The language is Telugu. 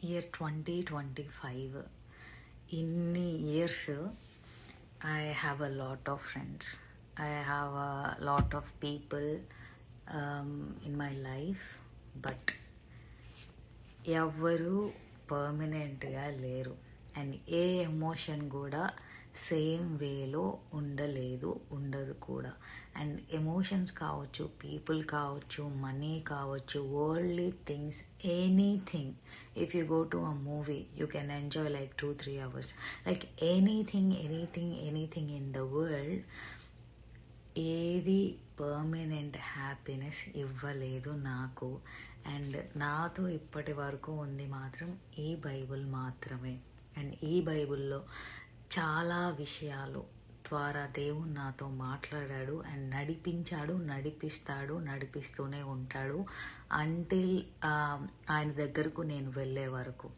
ఇయర్ 2025. ఇన్ని years I have a lot of friends. I have a lot of people in my life. But ఎవరు పర్మనెంట్గా లేరు. అండ్ ఏ ఎమోషన్ కూడా సేమ్ వేలో ఉండదు కూడా. అండ్ ఎమోషన్స్ కావచ్చు, పీపుల్ కావచ్చు, మనీ కావచ్చు, worldly things, anything. If you go to a movie you can enjoy like 2-3 hours. Like anything in the world ఏది పర్మనెంట్ హ్యాపీనెస్ ఇవ్వలేదు నాకు. అండ్ నాతో ఇప్పటి వరకు ఉంది మాత్రం ఈ బైబిల్ మాత్రమే. అండ్ ఈ బైబిల్లో చాలా విషయాలు ద్వారా దేవుడు నాతో మాట్లాడాడు అండ్ నడిపించాడు, నడిపిస్తాడు, నడిపిస్తూనే ఉంటాడు అంటిల్ ఆయన దగ్గరకు నేను వెళ్ళే వరకు.